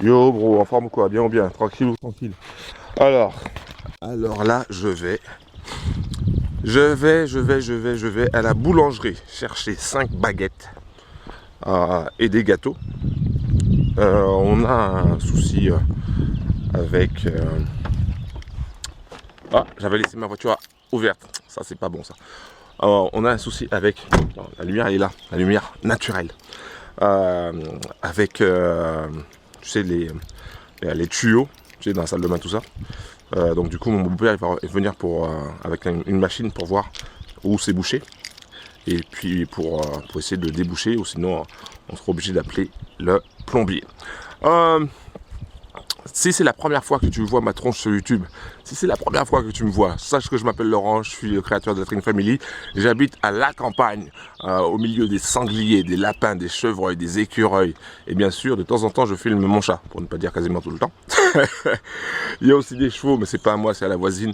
Yo bro, en forme ou quoi? Bien ou bien? Tranquille ou tranquille? Alors, alors là, je vais à la boulangerie chercher 5 baguettes et des gâteaux. On a un souci avec... Ah, j'avais laissé ma voiture ouverte. Ça, c'est pas bon ça. On a un souci avec... Non, la lumière elle est là, la lumière naturelle. Avec, tu sais, les tuyaux, tu sais, dans la salle de bain, tout ça. Donc du coup, mon beau-père va venir avec une machine pour voir où c'est bouché. Et puis pour essayer de déboucher, ou sinon on sera obligé d'appeler le plombier. Si c'est la première fois que tu vois ma tronche sur YouTube, si c'est la première fois que tu me vois, sache que je m'appelle Laurent, je suis le créateur de la Train Family. J'habite à la campagne, au milieu des sangliers, des lapins, des chevreuils, des écureuils. Et bien sûr, de temps en temps, je filme mon chat, pour ne pas dire quasiment tout le temps. Il y a aussi des chevaux, mais c'est pas à moi, c'est à la voisine.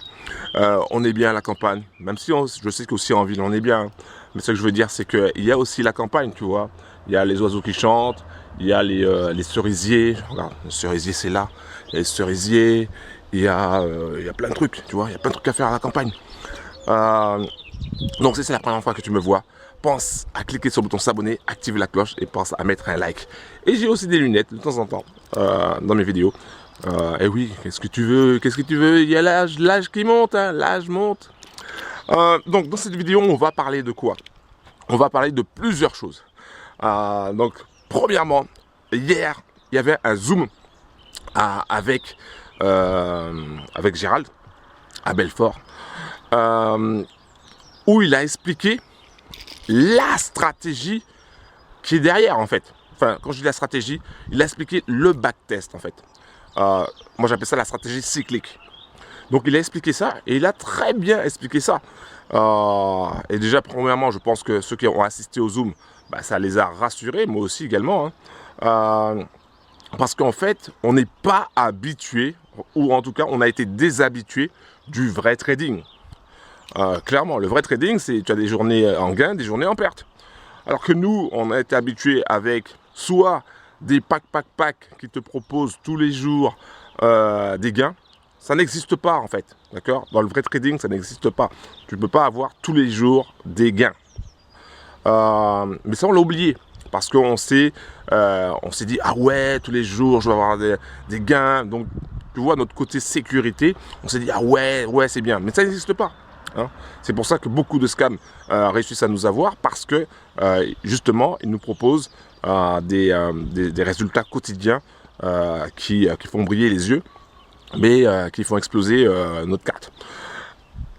On est bien à la campagne, même si je sais qu'aussi en ville, on est bien. Mais ce que je veux dire, c'est qu'il y a aussi la campagne, tu vois. Il y a les oiseaux qui chantent. Il y a les cerisiers, regarde, le cerisier c'est là, il y a les cerisiers, il y a plein de trucs, tu vois, il y a plein de trucs à faire à la campagne. Donc si c'est la première fois que tu me vois, pense à cliquer sur le bouton s'abonner, active la cloche et pense à mettre un like. Et j'ai aussi des lunettes de temps en temps dans mes vidéos. Et oui, qu'est-ce que tu veux, il y a l'âge qui monte, hein, l'âge monte. Donc dans cette vidéo, on va parler de quoi? On va parler de plusieurs choses. Donc premièrement, hier, il y avait un Zoom avec Gérald à Belfort, où il a expliqué la stratégie qui est derrière, en fait. Enfin, quand je dis la stratégie, il a expliqué le backtest, en fait. Moi, j'appelle ça la stratégie cyclique. Donc, il a expliqué ça, et il a très bien expliqué ça. Et déjà, premièrement, je pense que ceux qui ont assisté au Zoom, bah, ça les a rassurés, moi aussi également. Hein. Parce qu'en fait, on n'est pas habitué, ou en tout cas, on a été déshabitué du vrai trading. Clairement, le vrai trading, c'est tu as des journées en gain, des journées en perte. Alors que nous, on a été habitué avec soit des packs qui te proposent tous les jours des gains. Ça n'existe pas en fait, d'accord? Dans le vrai trading, ça n'existe pas. Tu ne peux pas avoir tous les jours des gains. Mais ça, on l'a oublié. Parce qu'on s'est dit, ah ouais, tous les jours, je vais avoir des gains. Donc, tu vois, notre côté sécurité, on s'est dit, ah ouais, c'est bien. Mais ça n'existe pas. Hein. C'est pour ça que beaucoup de scams réussissent à nous avoir. Parce que, justement, ils nous proposent des résultats quotidiens qui font briller les yeux, mais qui font exploser notre carte.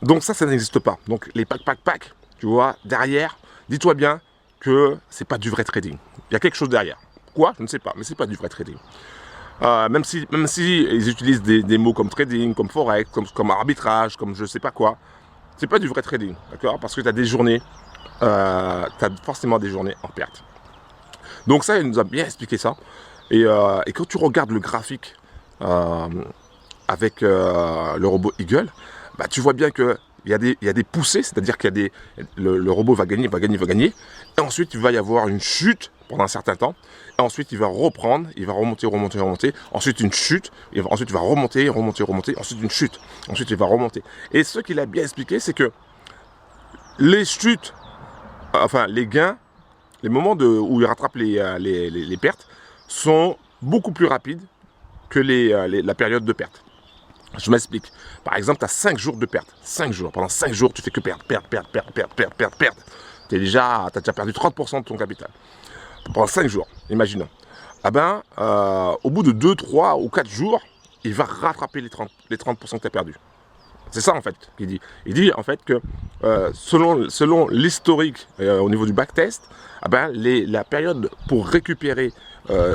Donc ça n'existe pas. Donc les packs, tu vois, derrière, dis-toi bien que c'est pas du vrai trading. Il y a quelque chose derrière. Quoi? Je ne sais pas, mais c'est pas du vrai trading. Même si ils utilisent des mots comme trading, comme forex, comme arbitrage, comme je sais pas quoi, c'est pas du vrai trading, d'accord? Parce que tu as des journées, tu as forcément des journées en perte. Donc ça, il nous a bien expliqué ça. Et quand tu regardes le graphique avec le robot Eagle, bah, tu vois bien que il y a des poussées, c'est-à-dire qu'il y a le robot va gagner, et ensuite il va y avoir une chute pendant un certain temps, et ensuite il va reprendre, il va remonter, ensuite une chute, ensuite il va remonter, ensuite une chute, ensuite il va remonter. Et ce qu'il a bien expliqué, c'est que les chutes, enfin les gains, les moments où il rattrape les pertes, sont beaucoup plus rapides que la période de perte. Je m'explique. Par exemple, tu as 5 jours de perte. 5 jours. Pendant 5 jours, tu fais que perdre. Tu as déjà perdu 30% de ton capital. Pendant 5 jours, imaginons. Ah ben, au bout de 2, 3 ou 4 jours, il va rattraper les 30% que tu as perdu. C'est ça en fait qu'il dit. Il dit en fait que selon l'historique au niveau du backtest, ah ben, la période pour récupérer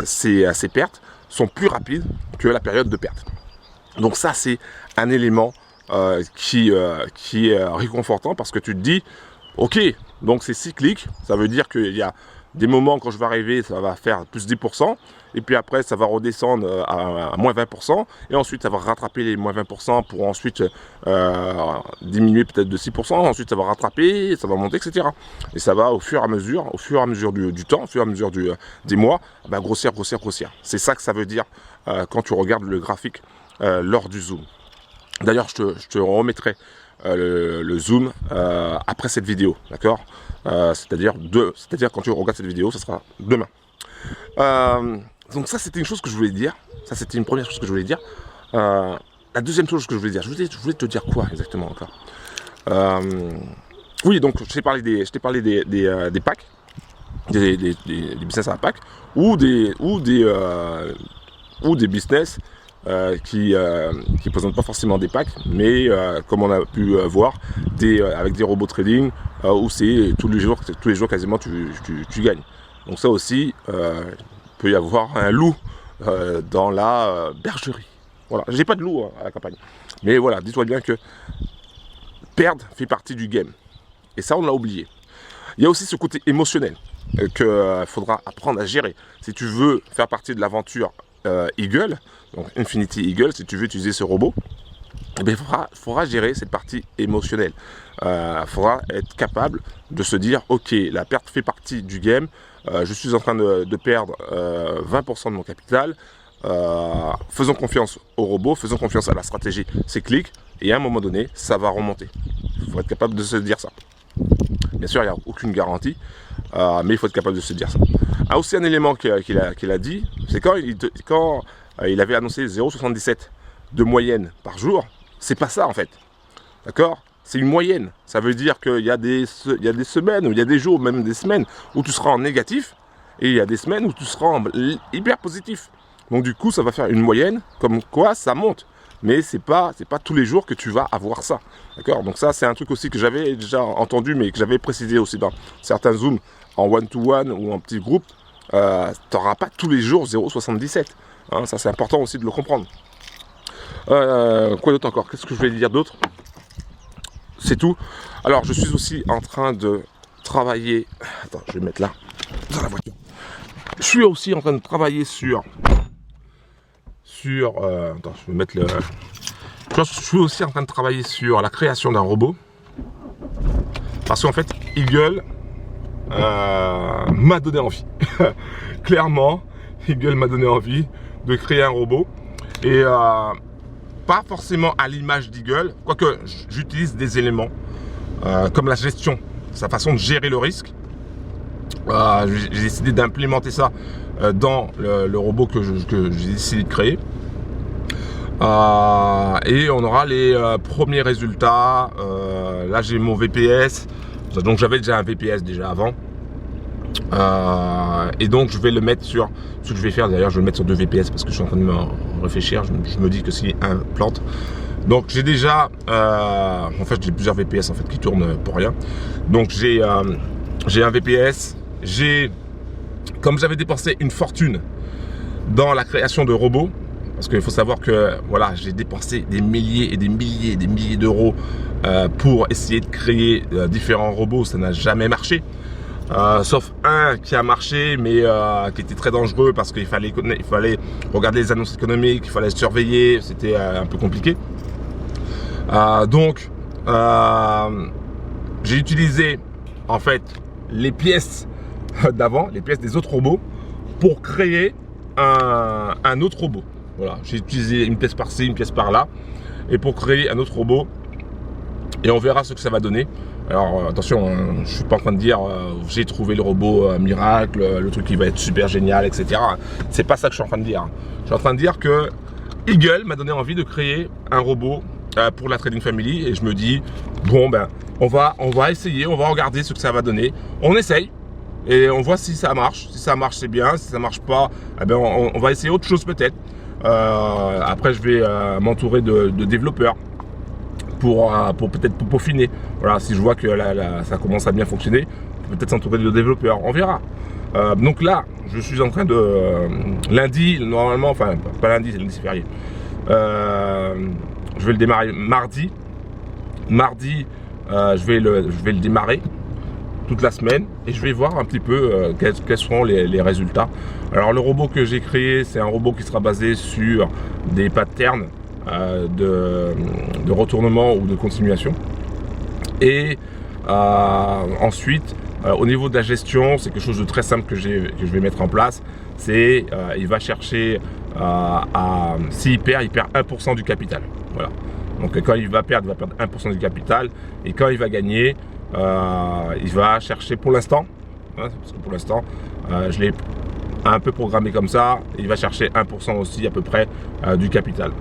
ces pertes sont plus rapides que la période de perte. Donc ça, c'est un élément qui est réconfortant parce que tu te dis, ok, donc c'est cyclique, ça veut dire qu'il y a Des moments, quand je vais arriver, ça va faire plus 10%. Et puis après, ça va redescendre à moins 20%. Et ensuite, ça va rattraper les moins 20% pour ensuite diminuer peut-être de 6%. Ensuite, ça va rattraper, ça va monter, etc. Et ça va au fur et à mesure du temps, au fur et à mesure des mois, grossir, grossir, grossir. C'est ça que ça veut dire quand tu regardes le graphique lors du zoom. D'ailleurs, je te remettrai le zoom après cette vidéo, d'accord, c'est-à-dire quand tu regardes cette vidéo, ça sera demain. Donc ça, c'était une chose que je voulais dire. Ça, c'était une première chose que je voulais dire. La deuxième chose que je voulais dire, je voulais te dire quoi exactement encore. Oui, donc je t'ai parlé des packs, des business à la pack, ou des business qui ne présentent pas forcément des packs, mais comme on a pu voir, avec des robots trading où c'est tous les jours quasiment tu gagnes. Donc ça aussi, peut y avoir un loup dans la bergerie. Voilà, j'ai pas de loup à la campagne, mais voilà, dis-toi bien que perdre fait partie du game, et ça on l'a oublié. Il y a aussi ce côté émotionnel qu'il faudra apprendre à gérer. Si tu veux faire partie de l'aventure Eagle, donc Infinity Eagle, si tu veux utiliser ce robot, eh bien, il faudra gérer cette partie émotionnelle. Il faudra être capable de se dire, ok, la perte fait partie du game, je suis en train de perdre 20% de mon capital, faisons confiance au robot, faisons confiance à la stratégie cyclique, et à un moment donné, ça va remonter. Il faut être capable de se dire ça. Bien sûr, il n'y a aucune garantie, mais il faut être capable de se dire ça. Aussi un élément qu'il a dit, c'est quand il avait annoncé 0,77 de moyenne par jour, c'est pas ça en fait. D'accord? C'est une moyenne. Ça veut dire qu'il y a des semaines, ou il y a des jours, même des semaines, où tu seras en négatif, et il y a des semaines où tu seras en hyper positif. Donc du coup, ça va faire une moyenne, comme quoi ça monte. Mais c'est pas tous les jours que tu vas avoir ça. D'accord? Donc ça, c'est un truc aussi que j'avais déjà entendu, mais que j'avais précisé aussi dans certains zooms, en one-to-one ou en petit groupe. Tu n'auras pas tous les jours 0,77. Hein, ça, c'est important aussi de le comprendre. Quoi d'autre encore? Qu'est-ce que je vais dire d'autre? C'est tout. Alors, je suis aussi en train de travailler... Attends, je vais mettre là, dans la voiture. Je suis aussi en train de travailler sur... Attends, je vais mettre le... Je suis aussi en train de travailler sur la création d'un robot. Parce qu'en fait, Eagle m'a donné envie. Clairement, Eagle m'a donné envie de créer un robot. Et pas forcément à l'image d'Eagle, quoique j'utilise des éléments comme la gestion, sa façon de gérer le risque. J'ai décidé d'implémenter ça dans le robot que j'ai décidé de créer. Et on aura les premiers résultats. Là j'ai mon VPS, donc j'avais déjà un VPS déjà avant. Et donc je vais le mettre sur ce que je vais faire. D'ailleurs je vais le mettre sur 2 VPS parce que je suis en train de me réfléchir. Je me dis que si un plante, donc j'ai déjà en fait j'ai plusieurs VPS en fait qui tournent pour rien. Donc j'ai un VPS, comme j'avais dépensé une fortune dans la création de robots, parce qu'il faut savoir que voilà, j'ai dépensé des milliers et des milliers et des milliers d'euros pour essayer de créer différents robots. Ça n'a jamais marché. Sauf un qui a marché, mais qui était très dangereux parce qu'il fallait regarder les annonces économiques, il fallait surveiller, c'était un peu compliqué. Donc, j'ai utilisé en fait les pièces d'avant, les pièces des autres robots, pour créer un autre robot. Voilà, j'ai utilisé une pièce par-ci, une pièce par-là, et pour créer un autre robot. Et on verra ce que ça va donner. Alors attention, je ne suis pas en train de dire j'ai trouvé le robot miracle, le truc qui va être super génial, etc. C'est pas ça que je suis en train de dire. Je suis en train de dire que Eagle m'a donné envie de créer un robot pour la Trading Family. Et je me dis, bon ben, on va essayer, on va regarder ce que ça va donner. On essaye et on voit si ça marche. Si ça marche, c'est bien. Si ça marche pas, eh ben, on va essayer autre chose peut-être. Après, je vais m'entourer de développeurs pour peut-être peaufiner. Voilà, si je vois que ça commence à bien fonctionner, peut-être s'entourer de développeurs, on verra. Donc là, je suis en train de lundi, normalement, enfin pas lundi, c'est lundi, c'est férié. Je vais le démarrer mardi. Mardi, je vais le démarrer. toute la semaine et je vais voir un petit peu quels seront les résultats. Alors le robot que j'ai créé, c'est un robot qui sera basé sur des patterns de retournement ou de continuation. Et ensuite, au niveau de la gestion, c'est quelque chose de très simple que je vais mettre en place. C'est il va chercher s'il perd, il perd 1% du capital. Voilà. Donc quand il va perdre 1% du capital. Et quand il va gagner, il va chercher pour l'instant, hein, parce que pour l'instant, je l'ai un peu programmé comme ça, il va chercher 1% aussi à peu près du capital.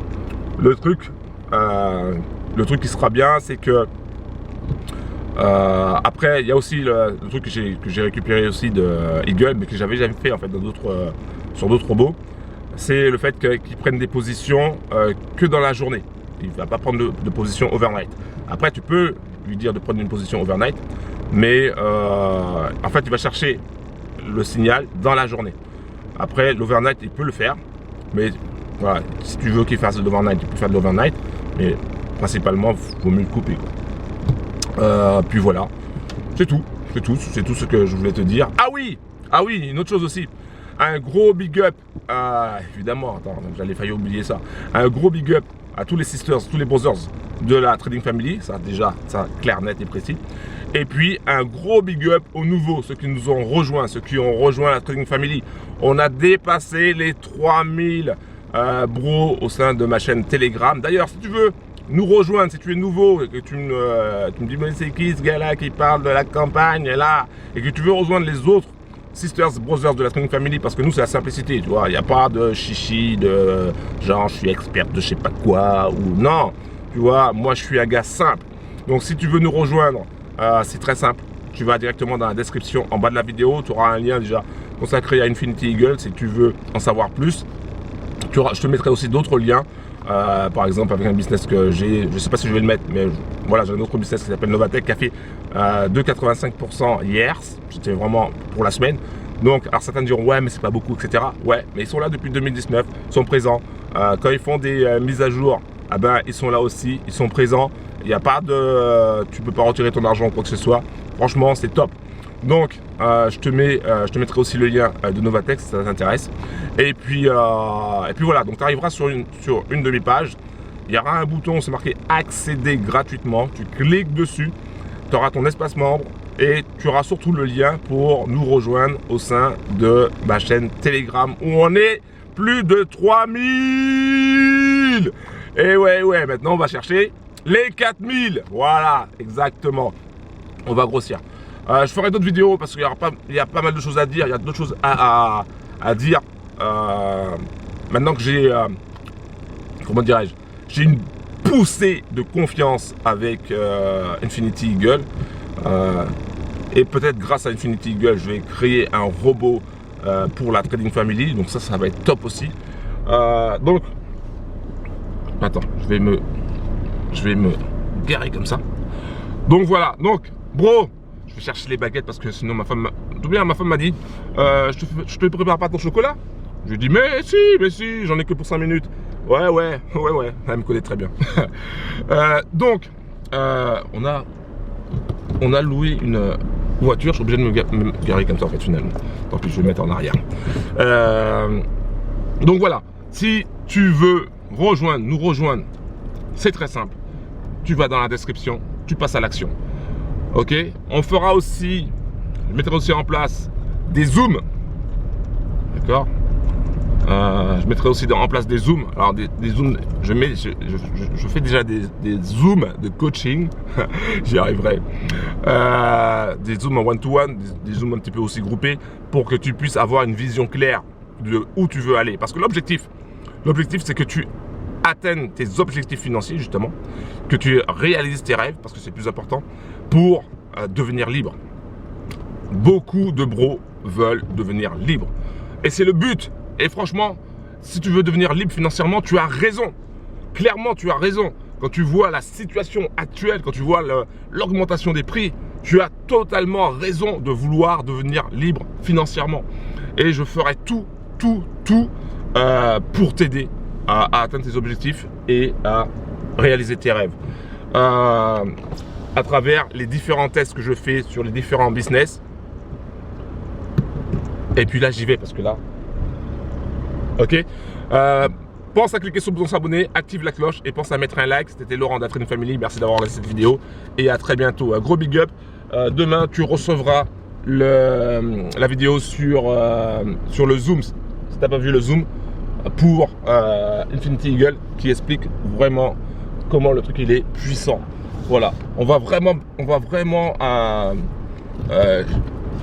Le truc qui sera bien, c'est que après, il y a aussi le truc que j'ai récupéré aussi de Eagle, mais que j'avais jamais fait en fait sur d'autres robots. C'est le fait qu'ils prennent des positions que dans la journée. Il ne va pas prendre de position overnight. Après, tu peux lui dire de prendre une position overnight, mais en fait, il va chercher le signal dans la journée. Après, l'overnight, il peut le faire, mais voilà, si tu veux qu'il fasse de l'overnight, tu peux faire de l'overnight, mais principalement, il vaut mieux le couper, quoi. Puis voilà, c'est tout ce que je voulais te dire. Ah oui, une autre chose aussi. Un gros big up, évidemment, attends, j'allais failli oublier ça. Un gros big up à tous les sisters, tous les brothers de la Trading Family, ça déjà, ça clair, net et précis. Et puis un gros big up aux nouveaux, ceux qui nous ont rejoints, ceux qui ont rejoint la Trading Family. On a dépassé les 3000 bros au sein de ma chaîne Telegram. D'ailleurs, si tu veux nous rejoindre, si tu es nouveau et que tu me dis mais c'est qui ce gars-là qui parle de la campagne là, et que tu veux rejoindre les autres sisters, brothers de la Trading Family, parce que nous c'est la simplicité, tu vois, il n'y a pas de chichi, de genre je suis expert de je sais pas quoi, ou non, tu vois, moi je suis un gars simple. Donc si tu veux nous rejoindre, c'est très simple, tu vas directement dans la description en bas de la vidéo, tu auras un lien déjà consacré à Infinity Eagle si tu veux en savoir plus. Je te mettrai aussi d'autres liens. Par exemple avec un business que j'ai, je ne sais pas si je vais le mettre, mais voilà, j'ai un autre business qui s'appelle Novatech qui a fait 2,85% hier, c'était vraiment pour la semaine. Donc, alors certains diront ouais mais c'est pas beaucoup, etc. Ouais, mais ils sont là depuis 2019, ils sont présents. Quand ils font des mises à jour, ah ben, ils sont là aussi, ils sont présents. Il n'y a pas de, tu peux pas retirer ton argent ou quoi que ce soit. Franchement, c'est top. Donc, je te mettrai aussi le lien de Novatech si ça t'intéresse. Et puis voilà, donc tu arriveras sur une demi-page. Il y aura un bouton, c'est marqué accéder gratuitement. Tu cliques dessus, tu auras ton espace membre et tu auras surtout le lien pour nous rejoindre au sein de ma chaîne Telegram où on est plus de 3000. Et ouais, maintenant on va chercher les 4000. Voilà, exactement. On va grossir. Je ferai d'autres vidéos parce qu'il y a pas mal de choses à dire, il y a d'autres choses à dire. Maintenant que j'ai, comment dirais-je, j'ai une poussée de confiance avec Infinity Eagle. Et peut-être grâce à Infinity Eagle, je vais créer un robot pour la Trading Family. Donc ça va être top aussi. Donc, attends, je vais me garer comme ça. Donc voilà, donc, bro. Je vais chercher les baguettes parce que sinon ma femme m'a dit je te prépare pas ton chocolat. Je lui ai dit mais si, j'en ai que pour 5 minutes. Ouais, elle me connaît très bien. Donc on a loué une voiture, je suis obligé de me garer comme ça en fait finalement. Tant pis, je vais me mettre en arrière. Donc voilà, si tu veux nous rejoindre, c'est très simple. Tu vas dans la description, tu passes à l'action. Ok, on fera aussi, je mettrai aussi en place des zooms, d'accord. Je mettrai aussi en place des zooms. Alors des zooms, je fais déjà des zooms de coaching, j'y arriverai. Des zooms en one-to-one, des zooms un petit peu aussi groupés, pour que tu puisses avoir une vision claire de où tu veux aller. Parce que l'objectif, c'est que tu atteignes tes objectifs financiers justement, que tu réalises tes rêves, parce que c'est plus important, pour devenir libre. Beaucoup de bros veulent devenir libres. Et c'est le but. Et franchement, si tu veux devenir libre financièrement, tu as raison. Clairement, tu as raison. Quand tu vois la situation actuelle, quand tu vois l'augmentation des prix, tu as totalement raison de vouloir devenir libre financièrement. Et je ferai tout pour t'aider à atteindre tes objectifs et à réaliser tes rêves. à travers les différents tests que je fais sur les différents business. Et puis là, j'y vais parce que là, ok. Pense à cliquer sur le bouton s'abonner, active la cloche et pense à mettre un like. C'était Laurent d'Afrique Family. Merci d'avoir regardé cette vidéo et à très bientôt. Un gros big up. Demain, tu recevras la vidéo sur le Zoom. Si tu n'as pas vu le Zoom pour Infinity Eagle qui explique vraiment comment le truc il est puissant. Voilà, on va vraiment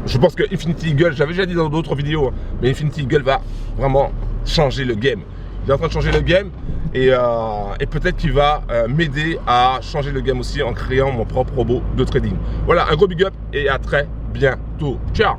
je pense que Infinity Eagle, j'avais déjà dit dans d'autres vidéos, mais Infinity Eagle va vraiment changer le game. Il est en train de changer le game et peut-être qu'il va m'aider à changer le game aussi en créant mon propre robot de trading. Voilà, un gros big up et à très bientôt. Ciao!